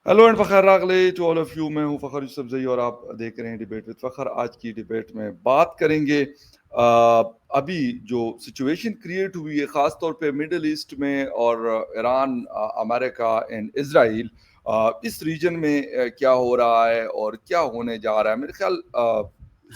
Hello and Fakhar रागले to all of you. मैं हूं फ़खर यूसुफजई और आप देख रहे हैं डिबेट विद फ़खर। आज की डिबेट में बात करेंगे अभी जो सिचुएशन क्रिएट हुई है ख़ास तौर पे मिडल ईस्ट में और ईरान, अमेरिका एंड इज़राइल, इस रीजन में क्या हो रहा है और क्या होने जा रहा है। मेरे ख्याल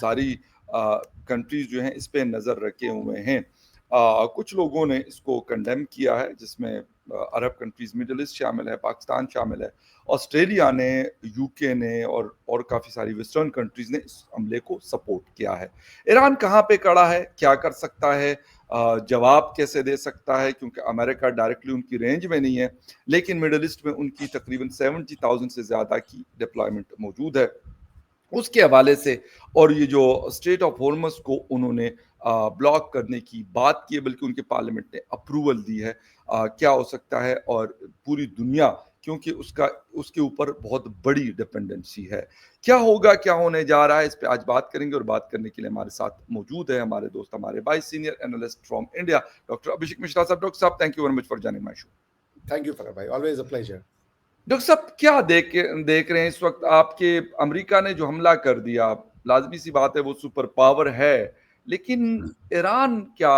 सारी कंट्रीज जो हैं इस पे नज़र रखे हुए हैं। कुछ लोगों ने इसको कंडेम किया है, जिसमें अरब कंट्रीज, मिडल ईस्ट शामिल है, पाकिस्तान शामिल है, ऑस्ट्रेलिया ने, यूके ने और काफ़ी सारी वेस्टर्न कंट्रीज ने इस हमले को सपोर्ट किया है। ईरान कहाँ पे खड़ा है, क्या कर सकता है, जवाब कैसे दे सकता है, क्योंकि अमेरिका डायरेक्टली उनकी रेंज में नहीं है, लेकिन मिडल ईस्ट में उनकी तकरीबन 70,000 से ज़्यादा की डिप्लॉयमेंट मौजूद है। उसके हवाले से और ये जो स्टेट ऑफ हॉर्मस को उन्होंने ब्लॉक करने की बात की है, बल्कि उनके पार्लियामेंट ने अप्रूवल दी है। क्या हो सकता है और पूरी दुनिया, क्योंकि उसका उसके ऊपर बहुत बड़ी डिपेंडेंसी है, क्या होगा, क्या होने जा रहा है, इस पे आज बात करेंगे। और बात करने के लिए हमारे साथ मौजूद है हमारे दोस्त, हमारे भाई, senior analyst from India, doctor Abhishek Mishra साहब। डॉक्टर साहब, thank you very much for joining my show. Thank you Farah भाई, ऑलवेज अ प्लेजर। डॉक्टर साहब, क्या देख रहे हैं इस वक्त आपके? अमेरिका ने जो हमला कर दिया, लाजमी सी बात है वो सुपर पावर है, लेकिन ईरान क्या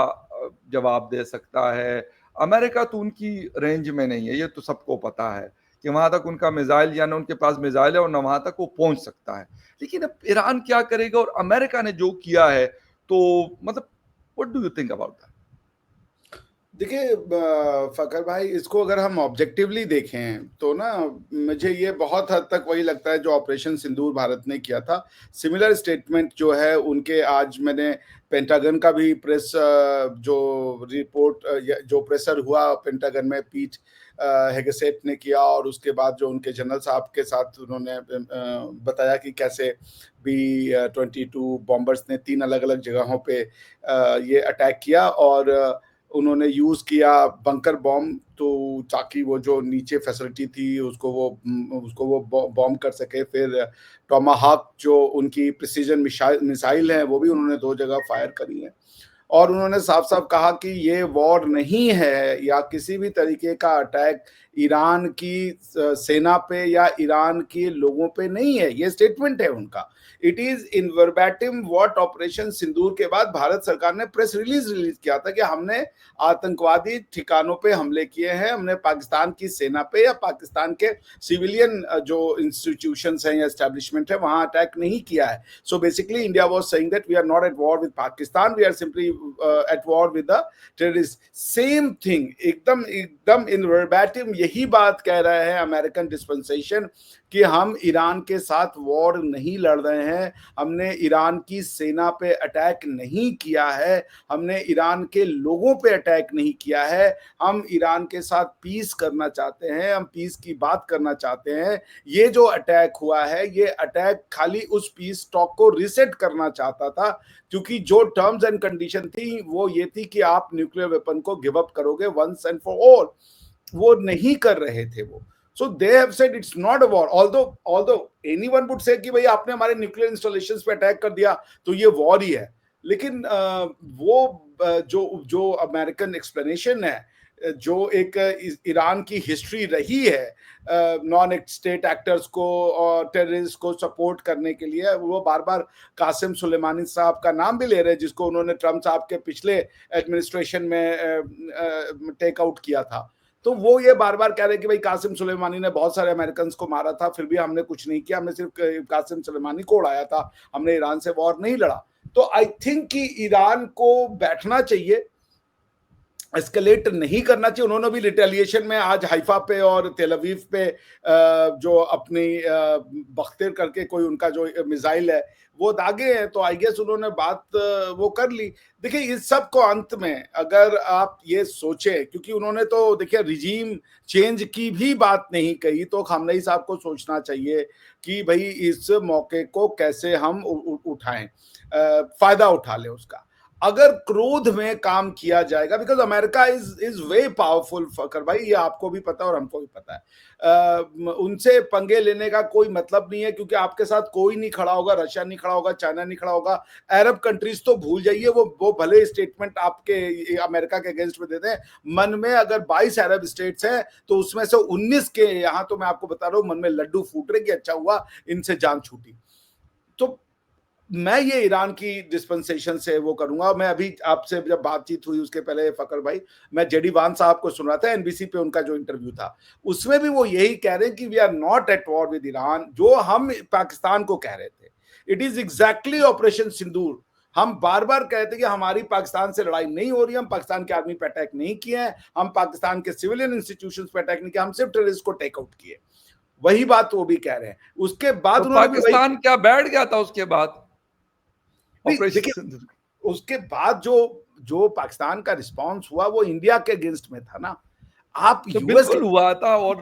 जवाब दे सकता है? अमेरिका तो उनकी रेंज में नहीं है, ये तो सबको पता है कि वहां तक उनका मिसाइल, या ना उनके पास मिसाइल है और ना वहां तक वो पहुंच सकता है। लेकिन अब ईरान क्या करेगा? और अमेरिका ने जो किया है, तो मतलब what do you think about that? देखिए फकर भाई, इसको अगर हम ऑब्जेक्टिवली देखें तो ना, मुझे ये बहुत हद तक वही लगता है जो ऑपरेशन सिंदूर भारत ने किया था। सिमिलर स्टेटमेंट जो है उनके, आज मैंने पेंटागन का भी प्रेस जो रिपोर्ट जो प्रेशर हुआ पेंटागन में, पीट हेगेसेट ने किया, और उसके बाद जो उनके जनरल साहब के साथ उन्होंने बताया कि कैसे B-22 बॉम्बर्स ने 3 अलग-अलग जगहों पे ये अटैक किया, और उन्होंने यूज़ किया बंकर बॉम्ब, तो ताकि वो जो नीचे फैसिलिटी थी उसको वो बॉम्ब कर सके। फिर टोमाहाक जो उनकी प्रिसीजन मिसाइल है, वो भी उन्होंने 2 जगह फायर करी है। और उन्होंने साफ-साफ कहा कि ये वॉर नहीं है, या किसी भी तरीके का अटैक ईरान की सेना पे या ईरान के लोगों पे नहीं है। ये स्टेटमेंट है उनका। It is in verbatim what operation Sindoor के बाद भारत सरकार ने प्रेस रिलीज़ किया था कि हमने आतंकवादी ठिकानों पे हमले किए हैं, हमने पाकिस्तान की सेना पे या पाकिस्तान के सिविलियन जो इंस्टीट्यूशंस हैं या एस्टेब्लिशमेंट है, वहाँ अटैक नहीं किया है। So basically, India was saying that we are not at war with Pakistan, we are simply at war with the terrorists. Same thing, एकदम एकदम इन वर्बैटिम यही बात कह रहे हैं अमेरिकन डिस्पेंसेशन, कि हम ईरान के साथ वॉर नहीं लड़ रहे हैं, हमने ईरान की सेना पे अटैक नहीं किया है, हमने ईरान के लोगों पे अटैक नहीं किया है, हम ईरान के साथ पीस करना चाहते हैं, हम पीस की बात करना चाहते हैं। ये जो अटैक हुआ है, ये अटैक खाली उस पीस टॉक को रीसेट करना चाहता था, क्योंकि जो टर्म्स एंड कंडीशन थी वो ये थी कि आप न्यूक्लियर वेपन को गिव अप करोगे वंस एंड फॉर ऑल। वो नहीं कर रहे थे वो। So they have said it's not a war, although anyone would say कि भाई आपने हमारे न्यूक्लियर इंस्टॉलेशंस पे अटैक कर दिया तो ये वॉर ही है। लेकिन वो जो जो अमेरिकन एक्सप्लेनेशन है, जो एक ईरान की हिस्ट्री रही है नॉन स्टेट एक्टर्स को और टेररिस्ट को सपोर्ट करने के लिए, वो बार बार कासिम सुलेमानी साहब का नाम भी ले रहे हैं, जिसको उन्होंने ट्रम्प साहब के पिछले एडमिनिस्ट्रेशन में टेक आउट किया था। तो वो ये बार बार कह रहे हैं कि भाई कासिम सुलेमानी ने बहुत सारे अमेरिकन को मारा था, फिर भी हमने कुछ नहीं किया, हमने सिर्फ कासिम सुलेमानी को उड़ाया था, हमने ईरान से वॉर नहीं लड़ा। तो आई थिंक कि ईरान को बैठना चाहिए, एस्केलेट नहीं करना चाहिए। उन्होंने भी रिटेलिएशन में आज हाइफा पे और तेल अवीव पे जो अपनी बख्तिर करके कोई उनका जो मिसाइल है वो दागे हैं, तो आई गेस उन्होंने बात वो कर ली। देखिए, इस सब को अंत में अगर आप ये सोचें, क्योंकि उन्होंने तो देखिए रिजीम चेंज की भी बात नहीं कही, तो खामनेई साहब को सोचना चाहिए कि भाई इस मौके को कैसे हम उठाएं, फायदा उठा लें उसका। अगर क्रोध में काम किया जाएगा, because America is way powerful Fakhar भाई, ये आपको भी पता है और हमको भी पता है। उनसे पंगे लेने का कोई मतलब नहीं है, क्योंकि आपके साथ कोई नहीं खड़ा होगा, रशिया नहीं खड़ा होगा, चाइना नहीं खड़ा होगा। अरब कंट्रीज तो भूल जाइए, वो भले स्टेटमेंट आपके अमेरिका के अगेंस्ट में देते हैं, मन में अगर 22 अरब स्टेट्स हैं तो उसमें से 19 के, यहां तो मैं आपको बता रहा हूं, मन में लड्डू फूट रहे कि अच्छा हुआ इनसे जान छूटी। तो मैं ये ईरान की डिस्पेंसेशन से वो करूंगा। मैं अभी आपसे जब बातचीत हुई उसके पहले फकर भाई, मैं जेडी वान साहब को सुन रहा था, एनबीसी पे उनका जो इंटरव्यू था, उसमें भी वो यही कह रहे हैं कि we are not at war with Iran, जो हम पाकिस्तान को कह रहे थे। It is exactly operation Sindoor. हम बार बार कहते कि हमारी पाकिस्तान से लड़ाई नहीं हो रही, हम पाकिस्तान के आर्मी पे अटैक नहीं किए हैं, हम पाकिस्तान के सिविलियन इंस्टीट्यूशंस पे अटैक नहीं किया, हम सिर्फ टेररिस्ट को टेक आउट किए। वही बात वो भी कह रहे हैं। उसके बाद तो उन्होंने भी वही, पाकिस्तान क्या बैठ गया था उसके बाद नहीं ऑपरेशन देखिए, सिंदूर? उसके बाद जो जो पाकिस्तान का रिस्पांस हुआ वो इंडिया के अगेंस्ट में था ना। आप तो यूएस के, बिल्कुल हुआ था। और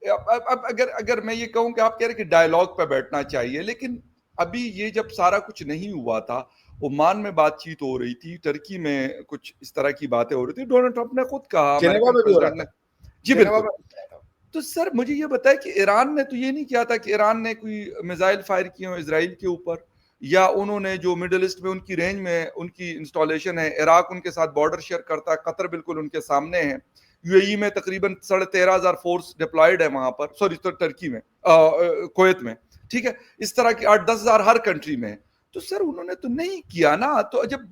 अब अगर अगर मैं ये कहूं कि आप कह रहे कि डायलॉग पे बैठना चाहिए, लेकिन अभी ये जब सारा कुछ नहीं हुआ था, ओमान में बातचीत हो रही थी, टर्की में कुछ इस तरह की बातें हो रही थी, डोनाल्ड ट्रंप ने खुद कहा, जेनेवा अमेरिकन में भी हो रहा प्रेसिडेंट ने। था, जी जेनेवा बिल्कुल। में भी हो रहा था। तो सर मुझे ये बताया कि ईरान ने तो ये नहीं किया था कि ईरान ने कोई मिसाइल फायर किए हो इसराइल के ऊपर, या उन्होंने जो मिडिल ईस्ट में उनकी रेंज में उनकी इंस्टॉलेशन है, इराक उनके साथ बॉर्डर शेयर करता है, कतर बिल्कुल उनके सामने है, यूएई में तकरीबन 13,500 फोर्स डिप्लॉयड है वहां पर, सॉरी तो टर्की में, कुवैत में, ठीक है, इस तरह की 8-10 हजार हर कंट्री में। तो सर उन्होंने तो नहीं किया ना। तो जब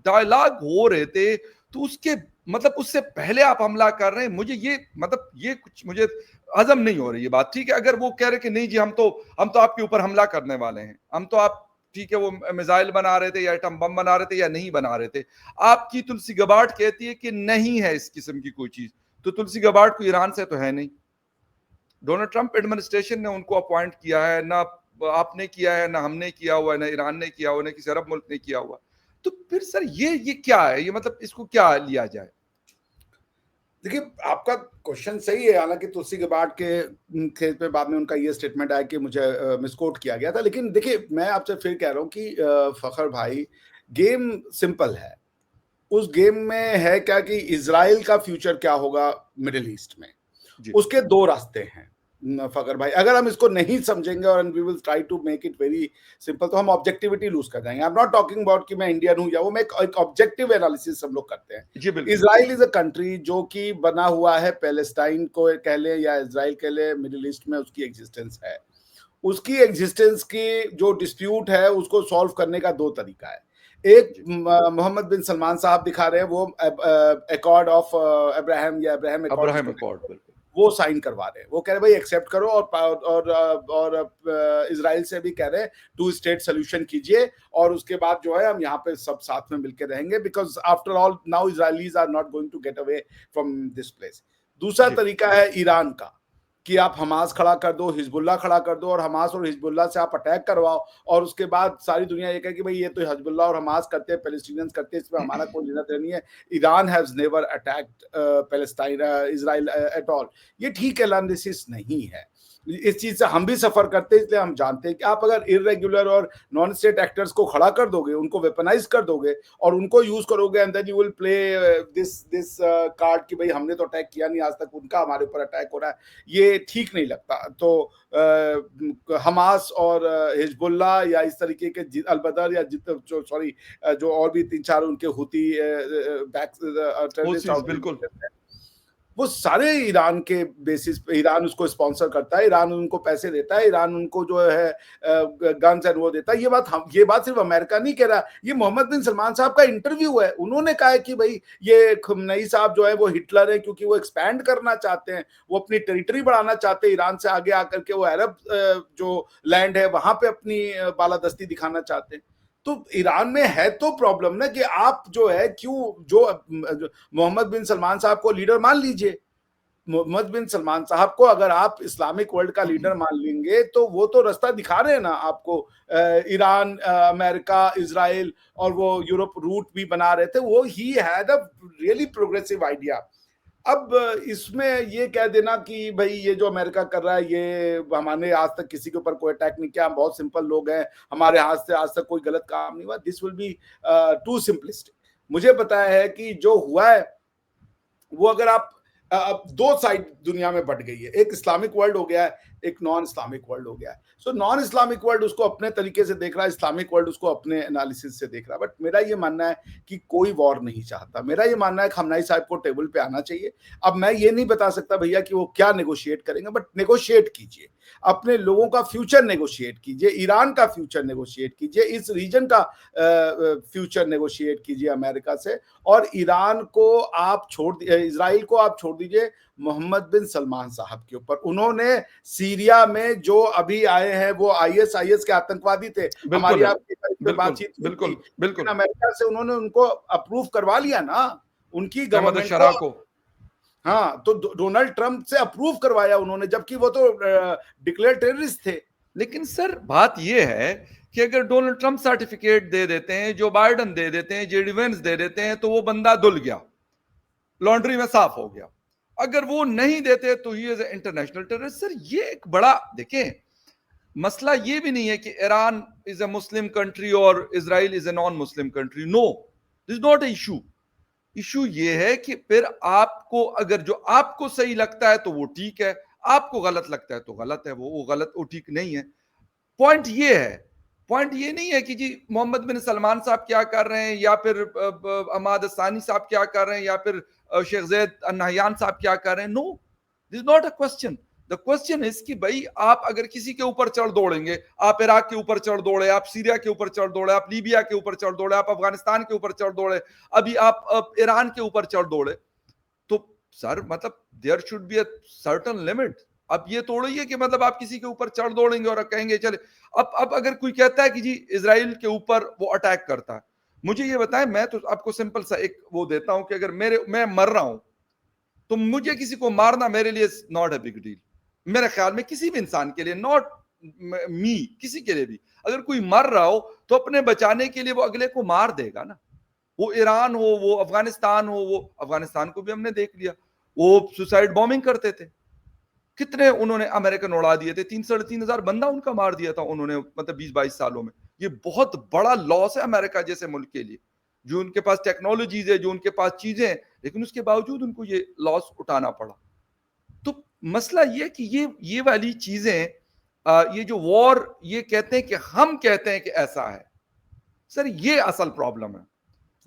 डायलॉग हो रहे थे तो उसके मतलब उससे पहले आप हमला कर रहे हैं, मुझे ये मतलब ये कुछ मुझे हजम नहीं हो रही ये बात। ठीक है, अगर वो कह रहे कि नहीं जी हम तो आपके ऊपर हमला करने वाले हैं, हम तो आप, ठीक है, वो मिसाइल बना रहे थे या एटम बम बना रहे थे या नहीं बना रहे थे, आपकी तुलसी गबार्ड कहती है कि नहीं है इस किस्म की कोई चीज, तो तुलसी गबार्ड को ईरान से तो है नहीं। डोनाल्ड ट्रंप एडमिनिस्ट्रेशन ने उनको अपॉइंट किया है, ना आपने किया है, ना हमने किया हुआ है, ना ईरान ने किया हुआ, ना किसी अरब मुल्क ने किया हुआ। तो फिर सर ये क्या है, ये मतलब इसको क्या लिया जाए? देखिए, आपका क्वेश्चन सही है, हालांकि तुलसी गबार्ड के खेत पे बाद में उनका ये स्टेटमेंट आया कि मुझे मिसकोट किया गया था। लेकिन देखिए, मैं आपसे फिर कह रहा हूँ कि फखर भाई, गेम सिंपल है। उस गेम में है क्या कि इजराइल का फ्यूचर क्या होगा मिडिल ईस्ट में, जी उसके दो रास्ते हैं फकर भाई। अगर हम इसको नहीं समझेंगे और we will try to make it very simple, तो हम ऑब्जेक्टिविटी लूज कर जाएंगे। I am not talking about कि मैं इंडियन हूं या वो, मैं एक ऑब्जेक्टिव एनालिसिस हम लोग करते हैं। जी बिल्कुल। इजराइल इज अ कंट्री जो कि बना हुआ है, पैलेस्टाइन को कह ले या इजराइल कह ले, मिडिल ईस्ट में उसकी एग्जिस्टेंस है। उसकी एग्जिस्टेंस की जो डिस्प्यूट है उसको सॉल्व करने का दो तरीका है। एक जी मोहम्मद बिन सलमान साहब दिखा रहे हैं, वो अकॉर्ड ऑफ अब्राहम या अब्राहम अकॉर्ड अब्राहम जिसको अकॉर्ड बिल्कुल। वो साइन करवा रहे हैं। वो कह रहे हैं भाई एक्सेप्ट करो, और इजराइल से भी कह रहे हैं 2 स्टेट सोल्यूशन कीजिए, और उसके बाद जो है हम यहाँ पे सब साथ में मिलकर रहेंगे, because after all now Israelis are not going to get away from this place. दूसरा जी तरीका है ईरान का, कि आप हमास खड़ा कर दो, हिजबुल्ला खड़ा कर दो, और हमास और हिजबुल्ला से आप अटैक करवाओ, और उसके बाद सारी दुनिया ये कहे कि भाई ये तो हिजबुल्ला और हमास करते हैं, पैलेस्टीनियंस करते हैं, इसमें हमारा कोई लेना देना नहीं है। Iran has never attacked Palestine Israel at all. ये ठीक एनालिसिस नहीं है। इस चीज से हम भी सफर करते हैं, इसलिए हम जानते हैं कि आप अगर इरेगुलर और नॉन स्टेट एक्टर्स को खड़ा कर दोगे, उनको वेपनाइज कर दोगे और उनको यूज करोगे, and then you will play this card कि भाई हमने तो अटैक किया नहीं आज तक, उनका हमारे ऊपर अटैक हो रहा है, ये ठीक नहीं लगता। तो हमास और हिजबुल्ला या इस तरीके के अलबदर या जो सॉरी जो और भी 3-4 उनके हुती टेररिस्ट हुसीस बिल्कुल। ऑर्गेनाइजेशन, वो सारे ईरान के बेसिस पे, ईरान उसको स्पॉन्सर करता है, ईरान उनको पैसे देता है, ईरान उनको जो है गन्स एंड वो देता है। ये बात सिर्फ अमेरिका नहीं कह रहा, ये मोहम्मद बिन सलमान साहब का इंटरव्यू है। उन्होंने कहा है कि भाई ये खमनई साहब जो है वो हिटलर है, क्योंकि वो एक्सपैंड करना चाहते हैं, वो अपनी टेरिटरी बढ़ाना चाहते हैं, ईरान से आगे आकर के वो अरब जो लैंड है वहां पे अपनी बालादस्ती दिखाना चाहते हैं। तो ईरान में है तो प्रॉब्लम ना, कि आप जो है क्यों जो मोहम्मद बिन सलमान साहब को लीडर मान लीजिए। मोहम्मद बिन सलमान साहब को अगर आप इस्लामिक वर्ल्ड का लीडर मान लेंगे, तो वो तो रास्ता दिखा रहे हैं ना आपको। ईरान, अमेरिका, इजराइल और वो यूरोप रूट भी बना रहे थे। वो he had a really progressive idea. अब इसमें ये कह देना कि भाई ये जो अमेरिका कर रहा है, ये हमने आज तक किसी के ऊपर कोई अटैक नहीं किया, हम बहुत सिंपल लोग हैं, हमारे हाथ से आज तक कोई गलत काम नहीं हुआ, this will be too simplistic. मुझे पता है कि जो हुआ है वो, अगर आप अब दो साइड दुनिया में बट गई है, एक इस्लामिक वर्ल्ड हो गया है, एक नॉन इस्लामिक वर्ल्ड हो गया है। सो नॉन इस्लामिक वर्ल्ड उसको अपने तरीके से देख रहा है, इस्लामिक वर्ल्ड उसको अपने एनालिसिस से देख रहा है। बट मेरा ये मानना है कि कोई वॉर नहीं चाहता। मेरा ये मानना है कि खamenei साहब को टेबल पे आना चाहिए। अब मैं ये नहीं बता सकता भैया कि वो क्या नेगोशिएट करेंगे, बट नेगोशिएट कीजिए, अपने लोगों का फ्यूचर नेगोशिएट कीजिए, ईरान का फ्यूचर नेगोशिएट कीजिए, इस रीजन का फ्यूचर नेगोशिएट कीजिए अमेरिका से। और ईरान को आप छोड़, इजराइल को आप छोड़ दीजिए मोहम्मद बिन सलमान साहब के ऊपर। उन्होंने सीरिया में जो अभी आए हैं वो आईएस के आतंकवादी थे। हमारी आपकी बातचीत हुई थी, लेकिन अमेरिका से उन्होंने उनको अप्रूव करवा लिया ना, उनकी गवर्नमेंट को। हाँ, तो डोनाल्ड ट्रंप से अप्रूव करवाया उन्होंने, जबकि वो तो डिक्लेयर टेररिस्ट थे। लेकिन सर बात ये है कि अगर डोनाल्ड ट्रंप सर्टिफिकेट दे देते हैं, जो बाइडन दे देते हैं, जेडी वेंस दे देते हैं, तो वो बंदा धुल गया, लॉन्ड्री में साफ हो गया। अगर वो नहीं देते तो he is international terrorist. Sir ये एक बड़ा, देखें, मसला ये भी नहीं है कि Iran is a Muslim country और Israel is a non Muslim country. No, this not a issue. Issue ये है कि फिर आपको, अगर जो आपको सही लगता है तो वो ठीक है, आपको गलत लगता है तो गलत है, वो गलत, वो ठीक नहीं है। पॉइंट ये है, पॉइंट ये नहीं है कि जी मोहम्मद बिन सलमान साहब क्या कर रहे हैं, या फिर अहमद सानी साहब क्या कर रहे हैं, या फिर शेख जैद अल नहयान साहब क्या कर रहे हैं। No, this not a question. The question is कि भाई आप अगर किसी के ऊपर चढ़ दौड़ेंगे, आप इराक के ऊपर चढ़ दौड़े, आप सीरिया के ऊपर चढ़ दौड़े, आप लीबिया के ऊपर चढ़ दौड़े, आप अफगानिस्तान के ऊपर चढ़ दौड़े, अभी आप ईरान के ऊपर चढ़ दौड़े, तो सर मतलब there should be a certain limit. अब ये थोड़ी है कि मतलब आप किसी के ऊपर चढ़ दौड़ेंगे और कहेंगे चले। अब अगर कोई कहता है कि जी इजराइल के ऊपर वो अटैक करता है, मुझे ये बताएं, मैं तो आपको सिंपल सा एक वो देता हूं कि अगर मैं मर रहा हूं, तो मुझे किसी को मारना मेरे लिए नॉट अ बिग डील। मेरे ख्याल में किसी भी इंसान के लिए, नॉट मी, किसी के लिए भी, अगर कोई मर रहा हो तो अपने बचाने के लिए वो अगले को मार देगा ना। वो ईरान हो, वो अफगानिस्तान हो, वो अफगानिस्तान को भी हमने देख लिया, वो सुसाइड बॉम्बिंग करते थे, कितने उन्होंने अमेरिकन उड़ा दिए थे, 3-3.5 बंदा उनका मार दिया था उन्होंने, मतलब 20-22 सालों में। ये बहुत बड़ा लॉस है अमेरिका जैसे मुल्क के लिए, जो उनके पास टेक्नोलॉजीज है, जो उनके पास चीजें हैं, लेकिन उसके बावजूद उनको ये लॉस उठाना पड़ा। तो मसला ये कि ये वाली चीजें, ये जो वॉर, ये कहते हैं कि हम कहते हैं कि ऐसा है, सर ये असल प्रॉब्लम है।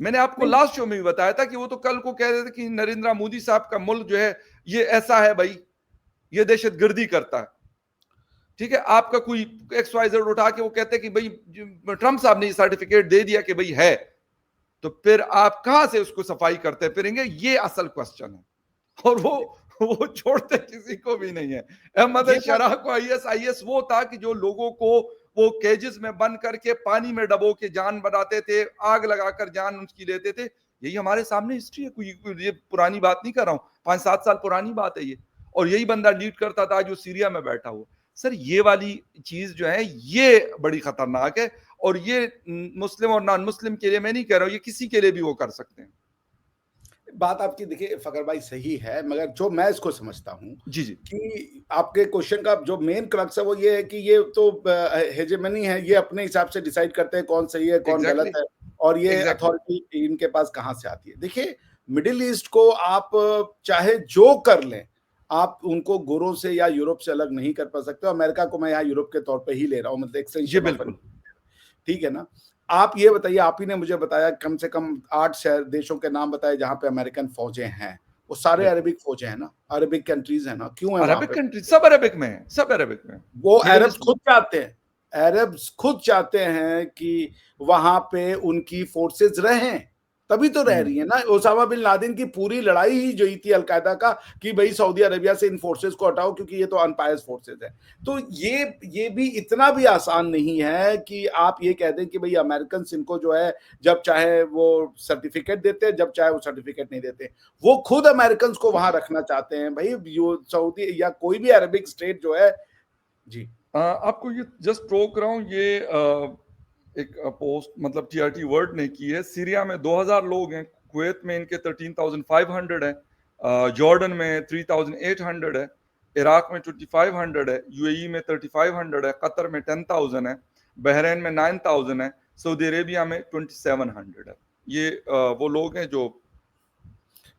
मैंने आपको लास्ट शो में भी बताया था कि वो तो कल को कह रहे थे कि नरेंद्र मोदी साहब का मुल्क जो है ये ऐसा है भाई, ये दहशतगर्दी करता है। ठीक है, आपका कोई XYZ उठा के वो कहते हैं कि भाई ट्रंप साहब ने सर्टिफिकेट दे दिया कि भाई है, तो फिर आप कहां से उसको सफाई करते फिरेंगे, ये असल क्वेश्चन है। और वो छोड़ते किसी को भी नहीं है। अहमद शराह को IS वो था कि जो लोगों को वो केजेस में बंद करके पानी में डबो के जान बनाते थे, आग लगाकर जान उसकी लेते थे। यही हमारे सामने हिस्ट्री है, कोई ये पुरानी बात नहीं कर रहा हूं, 5-7 साल पुरानी बात है ये। और यही बंदा लीड करता था जो सीरिया में बैठा हुआ। सर ये वाली चीज जो है ये बड़ी खतरनाक है, और ये मुस्लिम और नॉन मुस्लिम के लिए मैं नहीं कह रहा हूं, ये किसी के लिए भी वो कर सकते हैं। बात आपकी देखिए फकर भाई सही है, मगर जो मैं इसको समझता हूँ जी जी, कि आपके क्वेश्चन का जो मेन क्रक्स है वो ये है कि ये तो हेजेमनी है, ये अपने हिसाब से डिसाइड करते हैं कौन सही है कौन गलत है, और ये अथॉरिटी इनके पास कहाँ से आती है। देखिए मिडिल ईस्ट को आप चाहे जो कर लें, आप उनको गोरों से या यूरोप से अलग नहीं कर पा सकते। अमेरिका को मैं यहाँ यूरोप के तौर पे ही ले रहा हूँ, मतलब एक्सटेंशन, ठीक है ना। आप ये बताइए, आप ही ने मुझे बताया कम से कम 8 शहर देशों के नाम बताए जहां पे अमेरिकन फौजें हैं, वो सारे अरबिक फौजें हैं ना, अरबिक कंट्रीज है ना। क्यों है अरबिक कंट्रीज? सब अरबिक में है, सब अरबिक में। वो अरब्स खुद चाहते हैं, अरब्स खुद चाहते हैं कि वहां पे उनकी फोर्सेस रहें, तभी तो रह रही है ना। ओसामा बिन लादेन की पूरी लड़ाई ही जो थी अलकायदा का कि भाई सऊदी अरेबिया से इन फोर्सेस को हटाओ क्योंकि ये तो अनपायस फोर्सेस है। तो ये भी इतना भी आसान नहीं है कि आप ये कह दें कि भाई अमेरिकन इनको जो है जब चाहे वो सर्टिफिकेट देते हैं, जब चाहे वो सर्टिफिकेट नहीं देते। वो खुद अमेरिकन को वहां रखना चाहते हैं भाई, जो सऊदी या कोई भी अरबिक स्टेट जो है। जी आपको ये जस्ट रोक रहा हूं, ये एक पोस्ट मतलब TRT वर्ल्ड ने की है। सीरिया में 2000 लोग हैं, कुवैत में इनके 13,500 हैं, जॉर्डन में 3800 है, इराक में 2500 है, यूएई में 3500 है, कतर में 10,000 है, बहरीन में 9,000 है, सऊदी अरेबिया में 2700 है। ये वो लोग हैं जो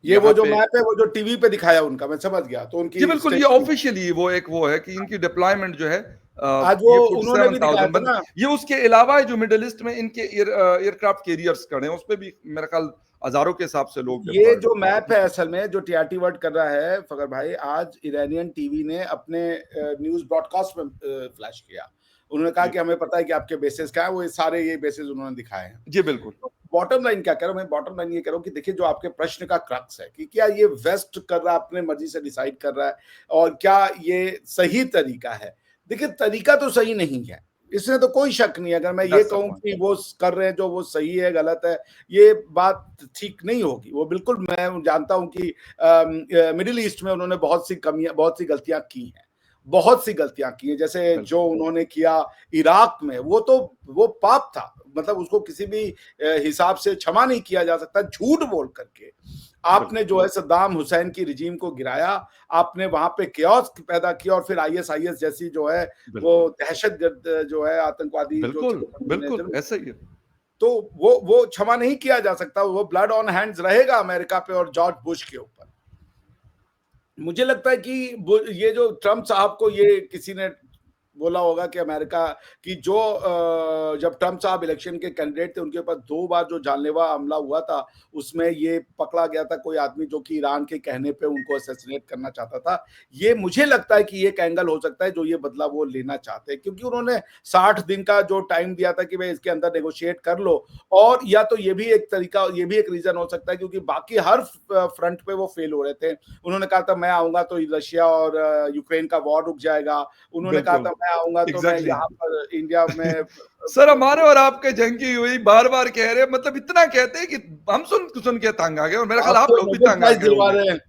ये वो यहाँ जो पे, मैप है वो जो टीवी पे दिखाया उनका, मैं समझ गया। तो जी उनकी बिल्कुल, ये स्टेट ऑफिशियली वो एक वो है कि इनकी डिप्लॉयमेंट जो है आज वो ये उन्होंने भी दिखाया 47,000 था बंद। ना, ये उसके अलावा है जो मिडिल ईस्ट में इनके एयरक्राफ्ट कैरियर्स खड़े हैं, उस पे भी मेरा ख्याल हजारों के हिसाब से लोग ये डिप्लॉयड जो हैं। मैप है असल में जो टीआरटी वर्ड कर रहा है फकर भाई, आज ईरानियन टीवी ने अपने न्यूज ब्रॉडकास्ट में फ्लैश किया। उन्होंने कहा जी कि हमें पता है कि आपके बेसिस क्या है, वो सारे ये बेसिस उन्होंने दिखाए हैं। जी बिल्कुल तो बॉटम लाइन क्या कह रहा हूं मैं, बॉटम लाइन ये कह रहा हूं कि देखिए जो आपके प्रश्न का क्रक्स है कि क्या ये वेस्ट कर रहा है, अपने मर्जी से डिसाइड कर रहा है, और क्या ये सही तरीका है। देखिए तरीका तो सही नहीं है, इसमें तो कोई शक नहीं है। अगर मैं ये दैट्स द कहूं पॉइंट। कि वो कर रहे हैं जो वो सही है गलत है, ये बात ठीक नहीं होगी। वो बिल्कुल, मैं जानता हूं कि मिडिल ईस्ट में उन्होंने बहुत सी कमियां, बहुत सी गलतियां की हैं, बहुत सी गलतियां की हैं। जैसे जो बिल्कुल उन्होंने किया इराक में, वो तो वो पाप था, मतलब उसको किसी भी हिसाब से क्षमा नहीं किया जा सकता। झूठ बोल करके आपने बिल्कुल जो है सद्दाम हुसैन की रिजीम को गिराया, आपने वहां पे केओस पैदा किया, और फिर आईएसआईएस जैसी जो है वो बिल्कुल दहशतगर्द जो है आतंकवादी जो बिल्कुल संगठन ने बिल्कुल जन्म, ऐसा ही है। तो वो क्षमा नहीं किया जा सकता। वो ब्लड ऑन हैंड्स रहेगा अमेरिका पे और जॉर्ज बुश के ऊपर। मुझे लगता है कि ये जो ट्रम्प साहब को ये किसी ने बोला होगा कि अमेरिका की जो जब ट्रम्प साहब इलेक्शन के कैंडिडेट थे, उनके ऊपर 2 बार जो जानलेवा हमला हुआ था, उसमें ये पकड़ा गया था कोई आदमी जो कि ईरान के कहने पे उनको असैसिनेट करना चाहता था। ये मुझे लगता है कि ये एक एंगल हो सकता है जो ये बदला वो लेना चाहते हैं, क्योंकि उन्होंने 60 दिन का जो टाइम दिया था कि भाई इसके अंदर नेगोशिएट कर लो। और या तो ये भी एक तरीका, ये भी एक रीजन हो सकता है, क्योंकि बाकी हर फ्रंट पे वो फेल हो रहे थे। उन्होंने कहा था मैं आऊंगा तो रशिया और यूक्रेन का वॉर रुक जाएगा। उन्होंने कहा बिल्कुल था मैं आऊंगा तो मैं एग्जैक्टली यहाँ पर इंडिया में सर, हमारे और आपके जंग की हुई बार बार कह रहे हैं, मतलब इतना कहते हैं कि हम सुन सुन के तंग आ गए, और मेरा ख्याल आप आप तो लोग भी नोबेल तंग आ प्राइज गए दिलवा होंगे। रहे हैं।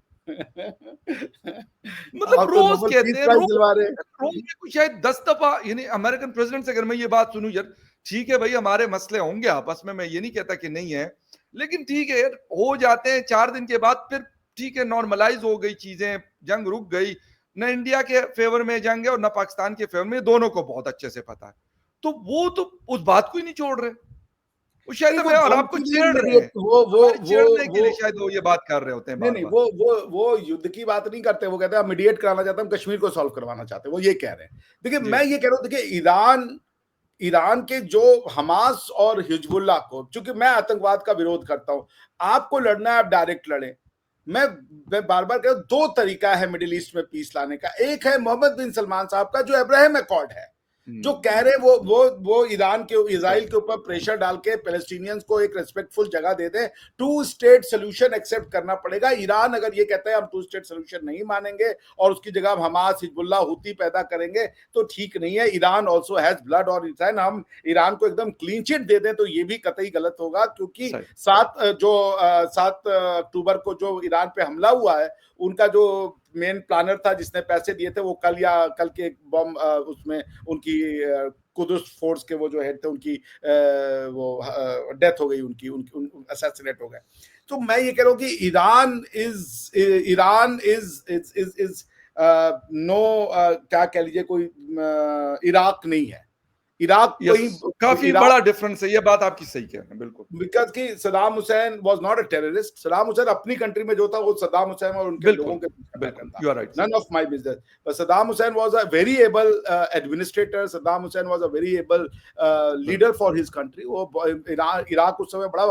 मतलब आप तो रोज नोबेल पीस कहते हैं, प्राइज रोज दिलवा रहे हैं। रोज में कुछ शायद 10 दफा, यानी अमेरिकन प्रेसिडेंट से अगर मैं ये बात सुनूं, यार ठीक है भाई, हमारे मसले होंगे आपस में, मैं ये नहीं कहता कि नहीं है, लेकिन ठीक है यार, हो जाते हैं 4 दिन के बाद, फिर ठीक है नॉर्मलाइज हो गई चीजें, जंग रुक गई। न इंडिया के फेवर में जंग है और न पाकिस्तान के फेवर में, दोनों को बहुत अच्छे से पता है। तो वो तो उस बात को ही नहीं छोड़ रहे, वो शायद नहीं, वो हमें और दोनों आपको चीजें छेड़ रहे हैं, मीडिएट, हमारे छेड़ने के वो लिए शायद वो ये बात कर रहे होते हैं नहीं बार नहीं, बार। वो युद्ध की बात नहीं करते। वो कहते हैं मीडिएट कराना चाहते हैं, हम कश्मीर को सॉल्व करवाना चाहते हैं, वो ये कह रहे हैं। देखिए जी मैं ये कह रहा हूँ, देखिए ईरान, ईरान के जो हमास और हिजबुल्लाह को, चूंकि मैं आतंकवाद का विरोध करता हूं, आपको लड़ना है आप डायरेक्ट लड़े। मैं बार बार कह रहा हूं, 2 तरीका है मिडिल ईस्ट में पीस लाने का। एक है मोहम्मद बिन सलमान साहब का जो अब्राहम अकॉर्ड है, जो कह रहे वो ईरान के, इजराइल के ऊपर प्रेशर डाल के पैलेस्टीनियंस को एक रिस्पेक्टफुल जगह दे दें। 2 स्टेट सोल्यूशन एक्सेप्ट करना पड़ेगा। ईरान अगर ये कहता है हम 2 स्टेट सोल्यूशन नहीं मानेंगे और उसकी जगह हम हमास, हिजबुल्लाह, हुती पैदा करेंगे, तो ठीक नहीं है। ईरान ऑल्सो हैज ब्लड और इंसान, हम ईरान को एकदम क्लीन चिट दे दें तो ये भी कतई गलत होगा, क्योंकि सही 7 अक्टूबर को जो ईरान पे हमला हुआ है, उनका जो मेन प्लानर था जिसने पैसे दिए थे, वो कल के बॉम्ब उसमें उनकी कुदस फोर्स के वो जो हेड थे, उनकी वो डेथ हो गई, उनकी असैसिनेट हो गए। तो मैं ये कह रहा हूँ कि ईरान इज नो, क्या कह लीजिए, कोई इराक नहीं है। इराक यस, कहीं, काफी इराक, बड़ा डिफरेंस है, ये बात आपकी सही कह रहे हैं बिल्कुल। बिकॉज कि Saddam Hussein was not a terrorist. Saddam Hussain अपनी कंट्री में जो था वो सदाम हुसैन और उनके लोगों बिल्कुल के बीच का मैटर बिल्कुल, था। You are right sir. None of my business. But Saddam Hussein was a very able administrator. Saddam Hussein was a very able leader for his country. वो इराक उस समय बड़ा,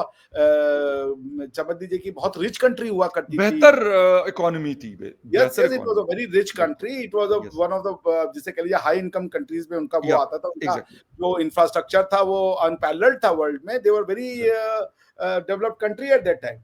समझ लीजिए कि बहुत रिच कंट्री हुआ करती थी। बेहतर इकोनॉमी थी, यस बेहतर yes, it was a economy. Very rich बिल्कुल, country. It was yes, one of the, जिसे कह लीजिए हाई इनकम कंट्रीज में उनका वो या आता था। उनका एग्जैक्टली, जो इंफ्रास्ट्रक्चर था वो अनपैरेलल्ड था वर्ल्ड में। They were very developed country at that time.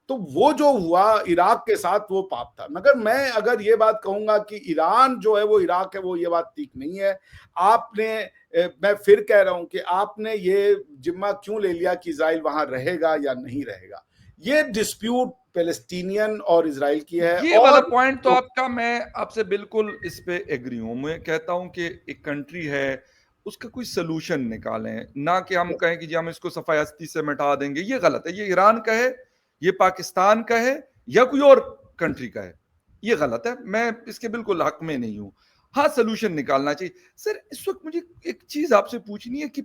तो वो जो हुआ इराक के साथ, वो पाप था। मगर मैं अगर ये बात कहूंगा कि ईरान जो है वो इराक है, वो ये बात ठीक नहीं है। आपने मैं फिर कह रहा हूं कि आपने ये जिम्मा क्यों ले लिया कि इजराइल वहां रहेगा या नहीं रहेगा। ये डिस्प्यूट पैलेस्टीनियन और इजराइल की है। ये वाला और पॉइंट तो आपका, मैं आपसे बिल्कुल इस पे एग्री हूं। मैं कहता हूं कि एक कंट्री है, उसका कोई सोल्यूशन निकालें, ना कि हम कहें कि जी हम इसको सफायस्ती से मिटा देंगे। ये गलत है। ये ईरान का है, ये पाकिस्तान का है, या कोई और कंट्री का है, ये गलत है, मैं इसके बिल्कुल हक में नहीं हूं। हाँ, सोल्यूशन निकालना चाहिए। सर इस वक्त मुझे एक चीज आपसे पूछनी है कि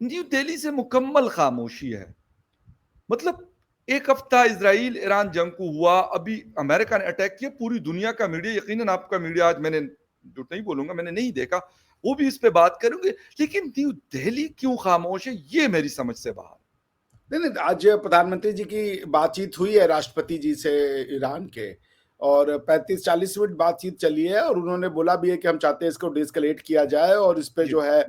न्यू दिल्ली से मुकम्मल खामोशी है। मतलब एक हफ्ता इजराइल ईरान जंग को हुआ, अभी अमेरिका ने अटैक किया, पूरी दुनिया का मीडिया, यकीनन आपका मीडिया, आज मैंने झूठ नहीं बोलूंगा, मैंने नहीं देखा, वो भी इस पे बात करेंगे, लेकिन न्यू दिल्ली क्यों खामोश है, ये मेरी समझ से बाहर। नहीं नहीं, आज प्रधानमंत्री जी की बातचीत हुई है राष्ट्रपति जी से ईरान के, और 35-40 मिनट बातचीत चली है, और उन्होंने बोला भी है कि हम चाहते हैं इसको डिस्कलेट किया जाए और इस पे जी, जो है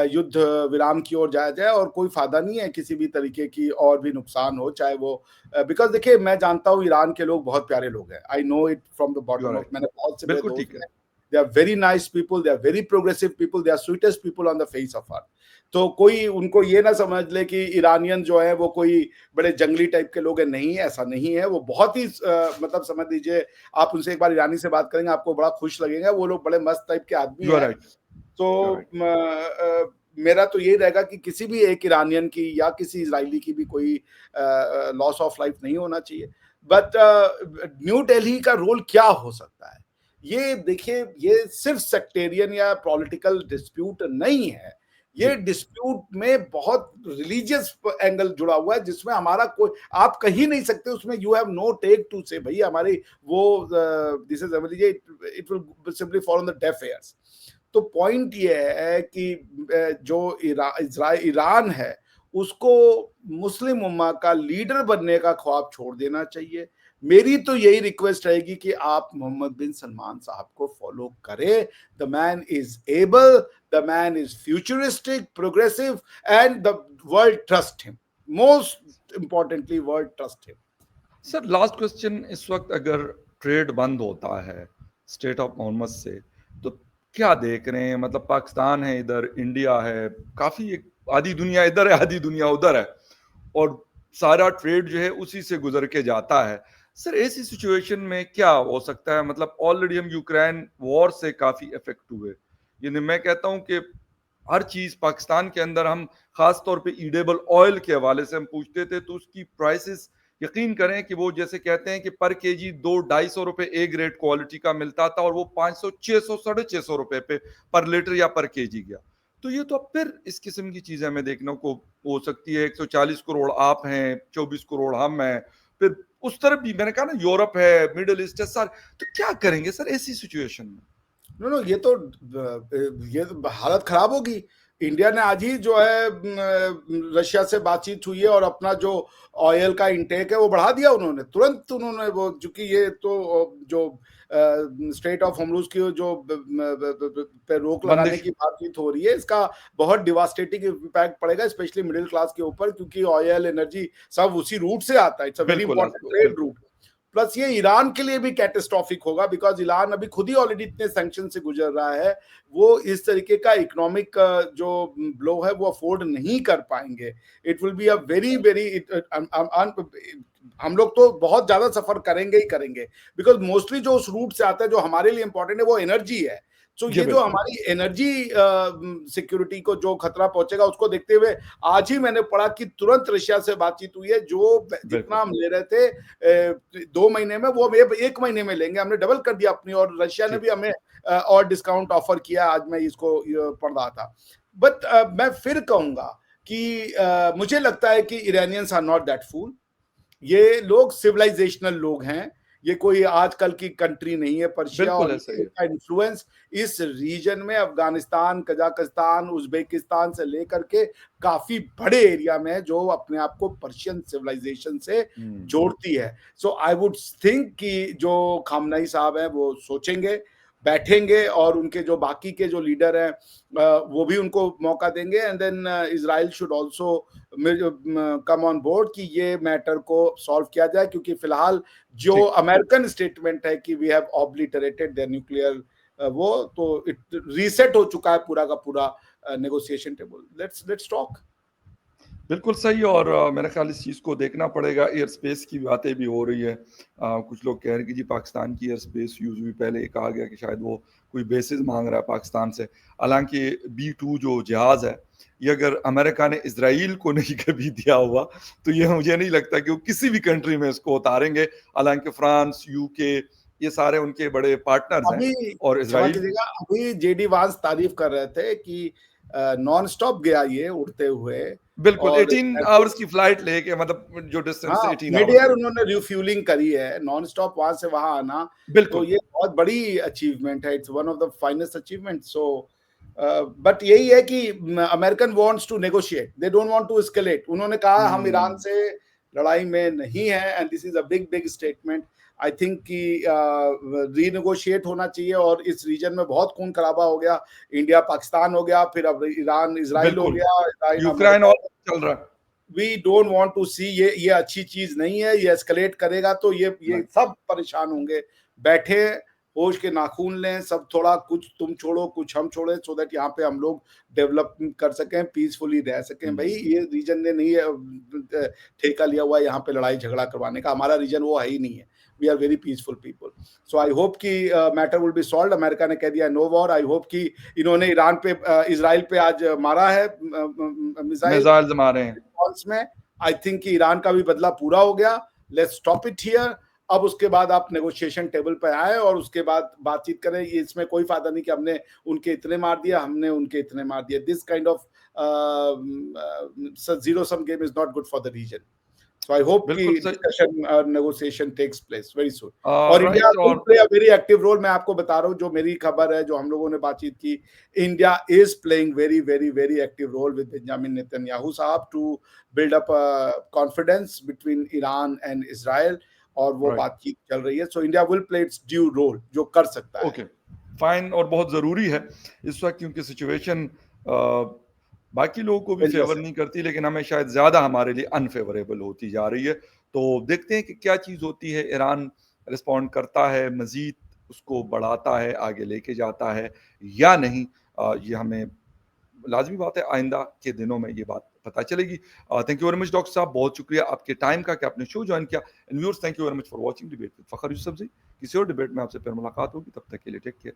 युद्ध विराम की ओर जाया जाए, और कोई फायदा नहीं है किसी भी तरीके की और भी नुकसान हो, चाहे वो बिकॉज देखिए, मैं जानता हूँ ईरान के लोग बहुत प्यारे लोग हैं, I know it from the you are bottom of, right, मैंने बहुत से मेरे बिल्कुल दोस्त ठीक है। हैं, they are very nice people, they are very progressive people, they are sweetest people on the face of earth. तो कोई उनको ये ना समझ ले कि ईरानियन जो है वो कोई बड़े जंगली टाइप के लोग हैं, नहीं, ऐसा नहीं है, वो बहुत ही मतलब समझ लीजिए, आप उनसे एक बार ईरानी से बात करेंगे आपको बड़ा खुश लगेगा, वो लोग बड़े मस्त टाइप के आदमी यू आर हैं। राइट, यू आर तो राइट। मेरा तो यही रहेगा कि किसी भी एक ईरानियन की या किसी इजरायली की भी कोई लॉस ऑफ लाइफ नहीं होना चाहिए। बट न्यू दिल्ली का रोल क्या हो सकता है, ये देखिए, ये सिर्फ सेक्टेरियन या पॉलिटिकल डिस्प्यूट नहीं है, ये जी, डिस्प्यूट में बहुत रिलीजियस एंगल जुड़ा हुआ है, जिसमें हमारा कोई, आप कहीं नहीं सकते उसमें, you have no take to say भाई हमारी वो दिस इज समझ लीजिए, it will simply follow on the deaf ears. तो पॉइंट ये है कि जो ईरान है, उसको मुस्लिम उम्मा का लीडर बनने का ख्वाब छोड़ देना चाहिए। मेरी तो यही रिक्वेस्ट रहेगी कि आप मोहम्मद बिन सलमान साहब को फॉलो करें। The man is able, the man is futuristic, progressive, and the world trust him, most importantly world trust him. Sir last question, इस वक्त अगर ट्रेड बंद होता है स्टेट ऑफ मोहम्मद से, तो क्या देख रहे हैं, मतलब पाकिस्तान है इधर, इंडिया है, काफी एक आधी दुनिया इधर है, आधी दुनिया उधर है, और सारा ट्रेड जो है उसी से गुजर के जाता है। सर ऐसी सिचुएशन में क्या हो सकता है, मतलब ऑलरेडी हम यूक्रेन वॉर से काफी इफेक्ट हुए, यानी मैं कहता हूं कि हर चीज पाकिस्तान के अंदर, हम खास तौर पे ईडेबल ऑयल के हवाले से हम पूछते थे, तो उसकी प्राइसेस यकीन करें कि वो जैसे कहते हैं कि पर केजी 200-250 रुपए ए ग्रेड क्वालिटी का मिलता था, और वो 500, 600, 650 रुपए पे पर लीटर या पर केजी गया। तो ये तो अब फिर इस किस्म की चीजें हमें देखने को हो सकती है। 140 करोड़ आप हैं, 24 करोड़ हम हैं, फिर उस तरफ भी मैंने कहा ना यूरोप है, मिडिल ईस्ट है सर, तो क्या करेंगे सर ऐसी सिचुएशन में? नो नो, ये तो हालत खराब होगी। इंडिया ने आज ही जो है रशिया से बातचीत हुई है, और अपना जो ऑयल का इंटेक है वो बढ़ा दिया उन्होंने तुरंत, उन्होंने वो, चूंकि ये तो जो स्ट्रेट ऑफ होर्मुज की जो पे रोक लगाने बंदिश, की बातचीत हो रही है, इसका बहुत डिवास्टेटिंग इम्पैक्ट पड़ेगा, स्पेशली मिडिल क्लास के ऊपर, क्योंकि ऑयल एनर्जी सब उसी रूट से आता है, इट्स अ वेरी बिल्कुल इंपॉर्टेंट ट्रेड बिल्कुल। रूट। प्लस ये ईरान के लिए भी कैटेस्ट्रॉफिक होगा, बिकॉज ईरान अभी खुद ही ऑलरेडी इतने सैंक्शन से गुजर रहा है, वो इस तरीके का इकोनॉमिक जो ब्लो है वो अफोर्ड नहीं कर पाएंगे। It will be a very very, हम लोग तो बहुत ज्यादा सफर करेंगे ही करेंगे, बिकॉज मोस्टली जो उस रूट से आता है, जो हमारे लिए इंपॉर्टेंट है, वो एनर्जी है। तो जी ये जो बिल्कुल हमारी एनर्जी सिक्योरिटी को जो खतरा पहुंचेगा, उसको देखते हुए आज ही मैंने पढ़ा कि तुरंत रशिया से बातचीत हुई है, जो जितना बिल्कुल। हम ले रहे थे 2 महीने में, वो हम 1 महीने में लेंगे, हमने डबल कर दिया अपनी, और रशिया ने जी भी हमें और डिस्काउंट ऑफर किया। आज मैं इसको पढ़ रहा था। बट मैं फिर कहूंगा कि मुझे लगता है कि इरानियंस आर नॉट दैट फूल। ये लोग सिविलाइजेशनल लोग हैं, ये कोई आजकल की कंट्री नहीं है पर्शिया, बिल्कुल और ऐसा ही ये है। का इन्फ्लुएंस इस रीजन में अफगानिस्तान, कजाकिस्तान, उज्बेकिस्तान से लेकर के काफी बड़े एरिया में है, जो अपने आप को पर्शियन सिविलाइजेशन से जोड़ती है। सो आई वुड थिंक कि जो खामनई साहब हैं वो सोचेंगे, बैठेंगे, और उनके जो बाकी के जो लीडर हैं वो भी उनको मौका देंगे, and then Israel should also come on board कि ये मैटर को सॉल्व किया जाए, क्योंकि फिलहाल जो ठीक। अमेरिकन स्टेटमेंट है कि we have obliterated their nuclear, वो तो रीसेट हो चुका है पूरा का पूरा नेगोशिएशन टेबल। Let's talk. बिल्कुल सही। और मेरा ख़्याल इस चीज़ को देखना पड़ेगा। एयर स्पेस की बातें भी हो रही है। कुछ लोग कह रहे हैं कि जी पाकिस्तान की एयर स्पेस यूज़ हुई, पहले ये कहा गया कि शायद वो कोई बेसिस माँग रहा है पाकिस्तान से। हालाँकि B-2 जो जहाज़ है, ये अगर अमेरिका ने इज़राइल को नहीं कभी दिया हुआ, तो ये मुझे नहीं लगता कि वो किसी भी कंट्री में इसको उतारेंगे। हालाँकि फ्रांस, यूके ये सारे उनके बड़े पार्टनर्स हैं अभी और क्षमा इज़राइल कीजिएगा, अभी जेडी वांस तारीफ कर रहे थे कि नॉन स्टॉप गया ये उड़ते हुए बिल्कुल और 18 आवर्स की फ्लाइट लेके, मतलब जो डिस्टेंस हाँ, 18 मिड आवर्स एयर है। उन्होंने रिफ्यूलिंग करी है, नॉन स्टॉप वहाँ से वहाँ आना, तो बिल्कुल। ये बहुत बड़ी अचीवमेंट है, it's one of the finest achievement. So but यही है कि American wants to negotiate, they don't want to escalate. उन्होंने कहा हम ईरान हुँ। से लड़ाई में नहीं है, and this is a big big statement. I think कि रीनेगोशिएट होना चाहिए, और इस रीजन में बहुत खून खराबा हो गया, इंडिया पाकिस्तान हो गया, फिर अब ईरान इजराइल हो बिल्कुल, गया, इजराइल यूक्रेन अमेरिका। और चल रहा है। वी डोंट वांट टू सी, ये अच्छी चीज नहीं है, ये एस्केलेट करेगा तो ये नहीं, सब परेशान होंगे। बैठे होश के नाखून लें सब, थोड़ा कुछ तुम छोड़ो कुछ हम छोड़े, सो दैट यहाँ पे हम लोग डेवलप कर सकें, पीसफुली रह सकें। भाई हुँ, ये रीजन ने नहीं ठेका लिया हुआ है यहाँ पे लड़ाई झगड़ा करवाने का, हमारा रीजन वो है ही नहीं है। We are very peaceful people. So I hope कि matter will be solved. America ने कह दिया नो वॉर। आई होप कि इन्होंने ईरान पे इसराइल पे आज मारा है मिसाइल मिसाइल्स मारे हैं। रिस्पॉन्स में। आई थिंक कि ईरान का भी बदला पूरा हो गया। Let's stop it here. अब उसके बाद आप नेगोशिएशन टेबल पर आए और उसके बाद बातचीत करें। ये इसमें कोई फायदा नहीं कि हमने उनके इतने मार दिया, हमने उनके इतने मार दिया। This kind of zero sum game is not good for the region. So I hope कि बिल्कुल सही। discussion negotiation takes place very soon. और इंडिया राइट। will और play a very active role। मैं आपको बता रहा हूँ, जो मेरी खबर है, जो हम लोगों ने बातचीत की, India is playing very very very active role with Benjamin Netanyahu साहब to build up confidence between Iran and Israel, और वो राइट, बातचीत चल रही है। So India will play its due role जो कर सकता है। Okay, fine. और बहुत ज़रूरी है इस वक़्त, क्योंकि सिचुएशन बाकी लोगों को भी डेंजरस फ़ेवर है। नहीं करती, लेकिन हमें शायद ज़्यादा हमारे लिए अनफ़ेवरेबल होती जा रही है। तो देखते हैं कि क्या चीज़ होती है। ईरान रिस्पॉन्ड करता है, मज़ीद उसको बढ़ाता है, आगे लेके जाता है या नहीं, ये हमें लाज़मी बात है आइंदा के दिनों में ये बात पता चलेगी। Thank you very much doctor साहब, बहुत शुक्रिया आपके टाइम का कि आपने शो जॉइन किया। And viewers, thank you very much for watching debate with Fakhar Yusuf ji. किसी और डिबेट में आपसे फिर मुलाकात होगी, तब तक के लिए टेक केयर।